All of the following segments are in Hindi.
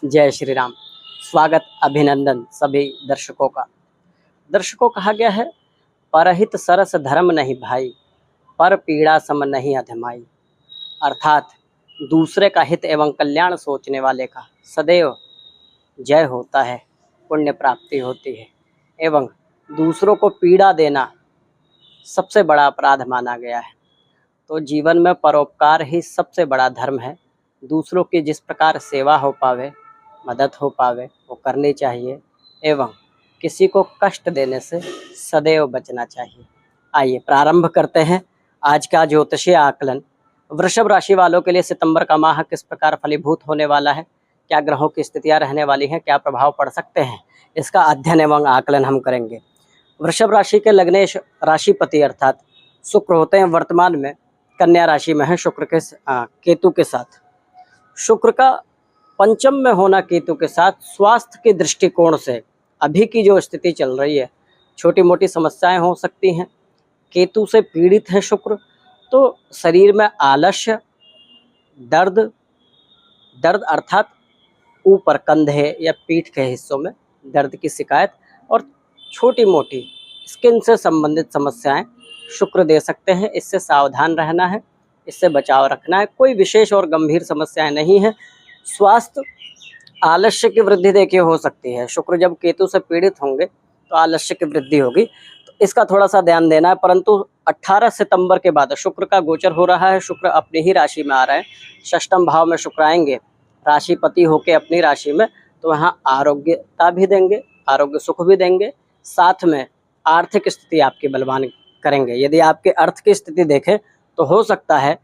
जय श्री राम। स्वागत अभिनंदन सभी दर्शकों का। दर्शकों, कहा गया है परहित सरस धर्म नहीं भाई, पर पीड़ा सम नहीं अधमाई। अर्थात दूसरे का हित एवं कल्याण सोचने वाले का सदैव जय होता है, पुण्य प्राप्ति होती है। एवं दूसरों को पीड़ा देना सबसे बड़ा अपराध माना गया है। तो जीवन में परोपकार ही सबसे बड़ा धर्म है। दूसरों की जिस प्रकार सेवा हो पावे, मदद हो पावे, वो करनी चाहिए एवं किसी को कष्ट देने से सदैव बचना चाहिए। आइए प्रारंभ करते हैं आज का ज्योतिषीय आकलन। वृषभ राशि वालों के लिए सितंबर का माह किस प्रकार फलीभूत होने वाला है, क्या ग्रहों की स्थितियां रहने वाली हैं, क्या प्रभाव पड़ सकते हैं, इसका अध्ययन एवं आकलन हम करेंगे। वृषभ राशि के लग्नेश राशिपति अर्थात शुक्र होते हैं, वर्तमान में कन्या राशि में है शुक्र के केतु के साथ। शुक्र का पंचम में होना केतु के साथ स्वास्थ्य के दृष्टिकोण से अभी की जो स्थिति चल रही है, छोटी मोटी समस्याएं हो सकती हैं। केतु से पीड़ित है शुक्र, तो शरीर में आलस्य, दर्द अर्थात ऊपर कंधे या पीठ के हिस्सों में दर्द की शिकायत और छोटी मोटी स्किन से संबंधित समस्याएं शुक्र दे सकते हैं। इससे सावधान रहना है, इससे बचाव रखना है। कोई विशेष और गंभीर समस्याएं नहीं है। स्वास्थ्य आलस्य की वृद्धि देखिए हो सकती है। शुक्र जब केतु से पीड़ित होंगे तो आलस्य की वृद्धि होगी, तो इसका थोड़ा सा ध्यान देना है। परंतु 18 सितंबर के बाद शुक्र का गोचर हो रहा है। शुक्र अपनी ही राशि में आ रहा है, षष्ठम भाव में शुक्र आएंगे राशिपति होके अपनी राशि में, तो वहाँ आरोग्यता भी देंगे, आरोग्य सुख भी देंगे, साथ में आर्थिक स्थिति आपकी बलवान करेंगे। यदि आपके अर्थ की स्थिति देखें तो हो सकता है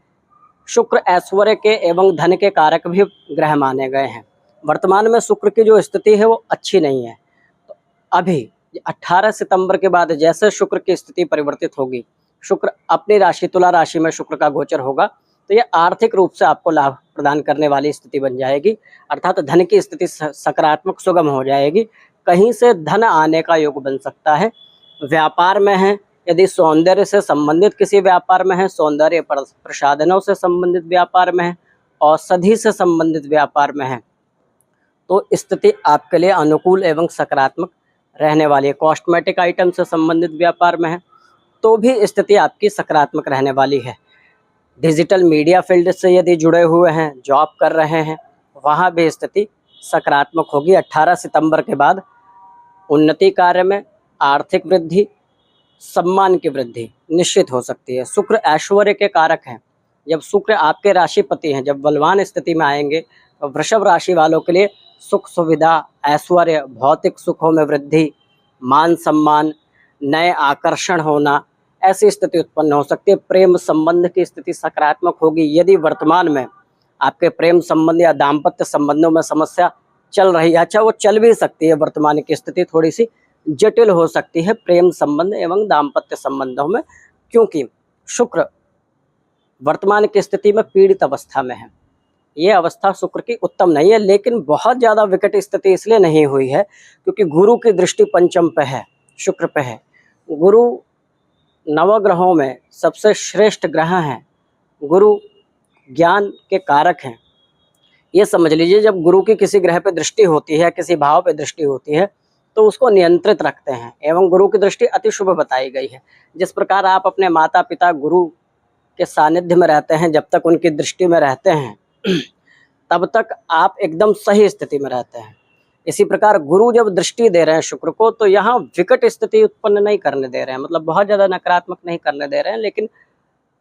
शुक्र ऐश्वर्य के एवं धन के कारक भी ग्रह माने गए हैं। वर्तमान में शुक्र की जो स्थिति है वो अच्छी नहीं है। तो अभी 18 सितंबर के बाद जैसे शुक्र की स्थिति परिवर्तित होगी, शुक्र अपनी राशि तुला राशि में शुक्र का गोचर होगा, तो ये आर्थिक रूप से आपको लाभ प्रदान करने वाली स्थिति बन जाएगी। अर्थात धन की स्थिति सकारात्मक सुगम हो जाएगी। कहीं से धन आने का योग बन सकता है। व्यापार में है, यदि सौंदर्य से संबंधित किसी व्यापार में है, सौंदर्य प्रसाधनों से संबंधित व्यापार में है, औषधि से संबंधित व्यापार में है, तो स्थिति आपके लिए अनुकूल एवं सकारात्मक रहने वाली है। कॉस्मेटिक आइटम से संबंधित व्यापार में है तो भी स्थिति आपकी सकारात्मक रहने वाली है। डिजिटल मीडिया फील्ड से यदि जुड़े हुए हैं, जॉब कर रहे हैं, वहाँ भी स्थिति सकारात्मक होगी। 18 सितंबर के बाद उन्नति कार्य में आर्थिक वृद्धि, सम्मान की वृद्धि निश्चित हो सकती है। शुक्र ऐश्वर्य के कारक हैं। जब शुक्र आपके राशिपति हैं, जब बलवान स्थिति में आएंगे, तो वृषभ राशि वालों के लिए सुख सुविधा, ऐश्वर्य, भौतिक सुखों में वृद्धि, मान सम्मान, नए आकर्षण होना, ऐसी स्थिति उत्पन्न हो सकती है। प्रेम संबंध की स्थिति सकारात्मक होगी। यदि वर्तमान में आपके प्रेम संबंध या दाम्पत्य संबंधों में समस्या चल रही है, अच्छा वो चल भी सकती है, वर्तमान की स्थिति थोड़ी सी जटिल हो सकती है प्रेम संबंध एवं दाम्पत्य संबंधों में, क्योंकि शुक्र वर्तमान की स्थिति में पीड़ित अवस्था में है। ये अवस्था शुक्र की उत्तम नहीं है, लेकिन बहुत ज़्यादा विकट स्थिति इसलिए नहीं हुई है क्योंकि गुरु की दृष्टि पंचम पे है, शुक्र पे है। गुरु नवग्रहों में सबसे श्रेष्ठ ग्रह हैं। गुरु ज्ञान के कारक हैं। ये समझ लीजिए, जब गुरु की किसी ग्रह पे दृष्टि होती है, किसी भाव पे दृष्टि होती है, तो उसको नियंत्रित रखते हैं एवं गुरु की दृष्टि अति शुभ बताई गई है। जिस प्रकार आप अपने माता पिता गुरु के सानिध्य में रहते हैं, जब तक उनकी दृष्टि में रहते हैं तब तक आप एकदम सही स्थिति में रहते हैं। इसी प्रकार गुरु जब दृष्टि दे रहे हैं शुक्र को, तो यहाँ विकट स्थिति उत्पन्न नहीं करने दे रहे हैं, मतलब बहुत ज़्यादा नकारात्मक नहीं करने दे रहे हैं, लेकिन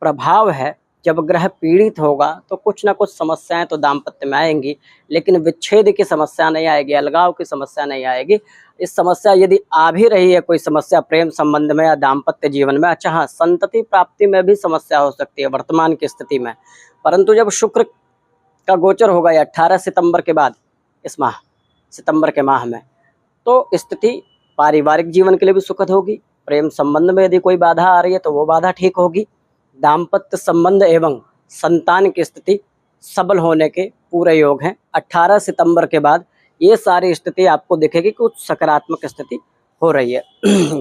प्रभाव है। जब ग्रह पीड़ित होगा तो कुछ ना कुछ समस्याएं तो दाम्पत्य में आएंगी, लेकिन विच्छेद की समस्या नहीं आएगी, अलगाव की समस्या नहीं आएगी। इस समस्या यदि आ भी रही है, कोई समस्या प्रेम संबंध में या दाम्पत्य जीवन में, अच्छा हाँ, संतति प्राप्ति में भी समस्या हो सकती है वर्तमान की स्थिति में। परंतु जब शुक्र का गोचर होगा या 18 सितंबर के बाद, इस माह सितंबर के माह में, तो स्थिति पारिवारिक जीवन के लिए भी सुखद होगी। प्रेम संबंध में यदि कोई बाधा आ रही है तो वो बाधा ठीक होगी। दाम्पत्य संबंध एवं संतान की स्थिति सबल होने के पूरे योग हैं। 18 सितंबर के बाद ये सारी स्थिति आपको दिखेगी, कुछ सकारात्मक स्थिति हो रही है।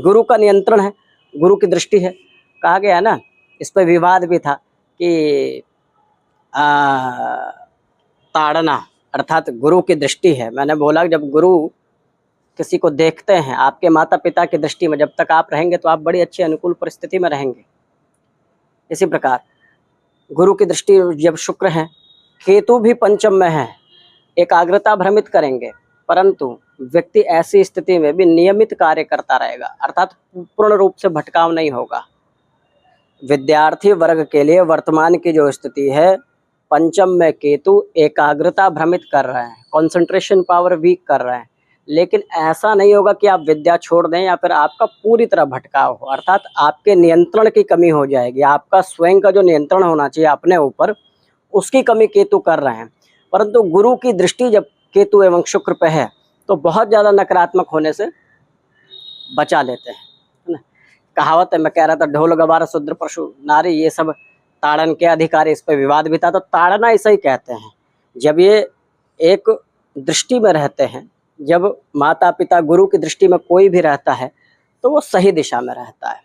गुरु का नियंत्रण है, गुरु की दृष्टि है। कहा गया है ना, इस पर विवाद भी था कि ताड़ना अर्थात गुरु की दृष्टि है। मैंने बोला जब गुरु किसी को देखते हैं, आपके माता पिता की दृष्टि में जब तक आप रहेंगे तो आप बड़ी अच्छी अनुकूल परिस्थिति में रहेंगे। इसी प्रकार गुरु की दृष्टि जब शुक्र है, केतु भी पंचम में है, एकाग्रता भ्रमित करेंगे, परंतु व्यक्ति ऐसी स्थिति में भी नियमित कार्य करता रहेगा, अर्थात पूर्ण रूप से भटकाव नहीं होगा। विद्यार्थी वर्ग के लिए वर्तमान की जो स्थिति है, पंचम में केतु एकाग्रता भ्रमित कर रहे हैं, कंसंट्रेशन पावर वीक कर रहे हैं, लेकिन ऐसा नहीं होगा कि आप विद्या छोड़ दें या फिर आपका पूरी तरह भटकाव हो, अर्थात आपके नियंत्रण की कमी हो जाएगी। आपका स्वयं का जो नियंत्रण होना चाहिए अपने ऊपर, उसकी कमी केतु कर रहे हैं। परंतु गुरु की दृष्टि जब केतु एवं शुक्र पे है तो बहुत ज़्यादा नकारात्मक होने से बचा लेते हैं, है ना। कहावत है, मैं कह रहा था ढोल गवार शूद्र पशु नारी, ये सब ताड़न के अधिकारी, इस पर विवाद भी था। तो ताड़ना ऐसा ही कहते हैं, जब ये एक दृष्टि में रहते हैं, जब माता पिता गुरु की दृष्टि में कोई भी रहता है तो वो सही दिशा में रहता है,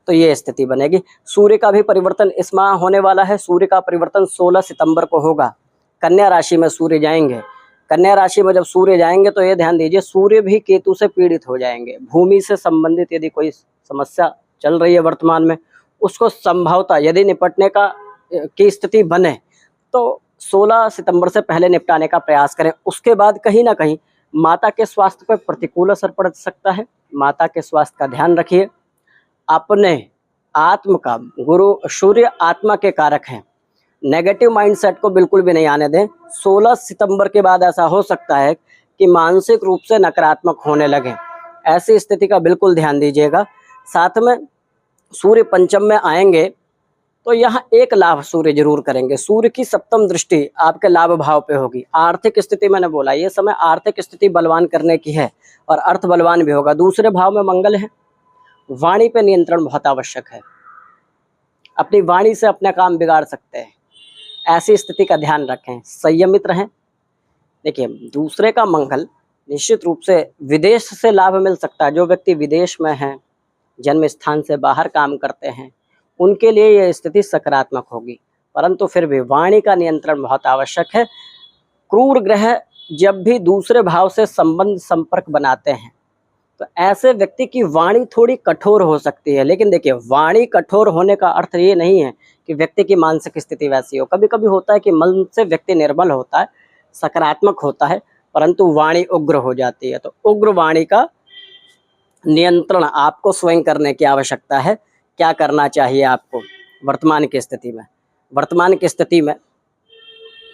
तो ये स्थिति बनेगी। सूर्य का भी परिवर्तन इस माह होने वाला है। सूर्य का परिवर्तन 16 सितंबर को होगा। कन्या राशि में सूर्य जाएंगे। कन्या राशि में जब सूर्य जाएंगे तो ये ध्यान दीजिए, सूर्य भी केतु से पीड़ित हो जाएंगे। भूमि से संबंधित यदि कोई समस्या चल रही है वर्तमान में, उसको संभवतः यदि निपटने की स्थिति बने तो 16 सितंबर से पहले निपटाने का प्रयास करें। उसके बाद कहीं ना कहीं माता के स्वास्थ्य पर प्रतिकूल असर पड़ सकता है। माता के स्वास्थ्य का ध्यान रखिए। अपने आत्म का, गुरु सूर्य आत्मा के कारक हैं, नेगेटिव माइंडसेट को बिल्कुल भी नहीं आने दें। 16 सितंबर के बाद ऐसा हो सकता है कि मानसिक रूप से नकारात्मक होने लगे, ऐसी स्थिति का बिल्कुल ध्यान दीजिएगा। साथ में सूर्य पंचम में आएंगे तो यहाँ एक लाभ सूर्य जरूर करेंगे। सूर्य की सप्तम दृष्टि आपके लाभ भाव पे होगी। आर्थिक स्थिति, मैंने बोला ये समय आर्थिक स्थिति बलवान करने की है और अर्थ बलवान भी होगा। दूसरे भाव में मंगल है। वाणी पे नियंत्रण बहुत आवश्यक है। अपनी वाणी से अपना काम बिगाड़ सकते हैं, ऐसी स्थिति का ध्यान रखें, संयमित रहें। देखिए, दूसरे का मंगल निश्चित रूप से विदेश से लाभ मिल सकता है। जो व्यक्ति विदेश में हैं, जन्म स्थान से बाहर काम करते हैं, उनके लिए यह स्थिति सकारात्मक होगी, परंतु फिर भी वाणी का नियंत्रण बहुत आवश्यक है। क्रूर ग्रह जब भी दूसरे भाव से संबंध संपर्क बनाते हैं तो ऐसे व्यक्ति की वाणी थोड़ी कठोर हो सकती है। लेकिन देखिए, वाणी कठोर होने का अर्थ ये नहीं है कि व्यक्ति की मानसिक स्थिति वैसी हो। कभी कभी होता है कि मन से व्यक्ति निर्मल होता है, सकारात्मक होता है, परंतु वाणी उग्र हो जाती है। तो उग्र वाणी का नियंत्रण आपको स्वयं करने की आवश्यकता है। क्या करना चाहिए आपको वर्तमान की स्थिति में? वर्तमान की स्थिति में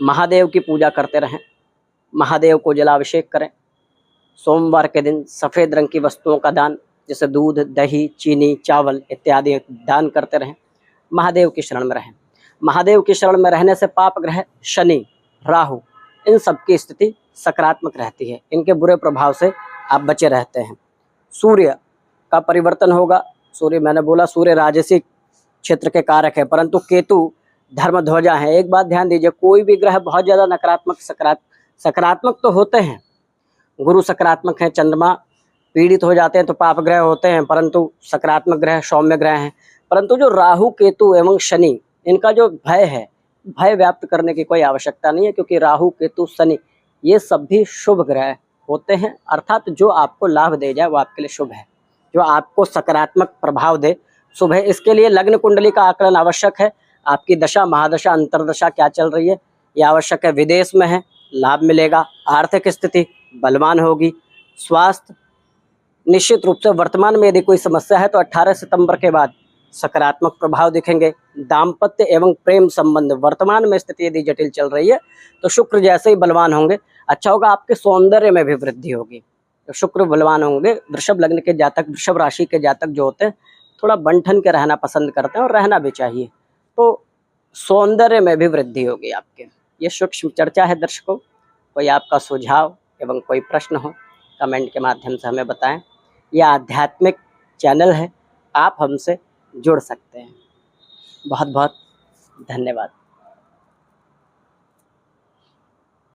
महादेव की पूजा करते रहें, महादेव को जलाभिषेक करें। सोमवार के दिन सफ़ेद रंग की वस्तुओं का दान, जैसे दूध, दही, चीनी, चावल इत्यादि दान करते रहें। महादेव की शरण में रहें। महादेव की शरण में रहने से पाप ग्रह शनि, राहु, इन सब की स्थिति सकारात्मक रहती है। इनके बुरे प्रभाव से आप बचे रहते हैं। सूर्य का परिवर्तन होगा। सूर्य, मैंने बोला सूर्य राजसिक क्षेत्र के कारक है, परंतु केतु धर्म ध्वजा है। एक बात ध्यान दीजिए, कोई भी ग्रह बहुत ज़्यादा नकारात्मक सकारात्मक तो होते हैं। गुरु सकारात्मक है, चंद्रमा पीड़ित हो जाते हैं तो पाप ग्रह होते हैं, परंतु सकारात्मक ग्रह सौम्य ग्रह हैं। परंतु जो राहु, केतु एवं शनि, इनका जो भय है, भय व्याप्त करने की कोई आवश्यकता नहीं है, क्योंकि राहु, केतु, शनि ये सब भी शुभ ग्रह होते हैं। अर्थात जो आपको लाभ दे जाए वो आपके लिए शुभ है, जो आपको सकारात्मक प्रभाव दे शुभ है। इसके लिए लग्न कुंडली का आकलन आवश्यक है। आपकी दशा, महादशा, अंतरदशा क्या चल रही है ये आवश्यक है। विदेश में है, लाभ मिलेगा। आर्थिक स्थिति बलवान होगी। स्वास्थ्य निश्चित रूप से वर्तमान में यदि कोई समस्या है तो 18 सितंबर के बाद सकारात्मक प्रभाव दिखेंगे। दाम्पत्य एवं प्रेम संबंध वर्तमान में स्थिति यदि जटिल चल रही है तो शुक्र जैसे ही बलवान होंगे अच्छा होगा। आपके सौंदर्य में भी वृद्धि होगी। तो शुक्र बलवान होंगे। वृषभ लग्न के जातक, वृषभ राशि के जातक जो होते हैं थोड़ा बंठन के रहना पसंद करते हैं और रहना भी चाहिए, तो सौंदर्य में भी वृद्धि होगी आपके। ये सूक्ष्म चर्चा है दर्शकों। कोई आपका सुझाव एवं कोई प्रश्न हो कमेंट के माध्यम से हमें बताएं। यह आध्यात्मिक चैनल है, आप हमसे जुड़ सकते हैं। बहुत बहुत धन्यवाद।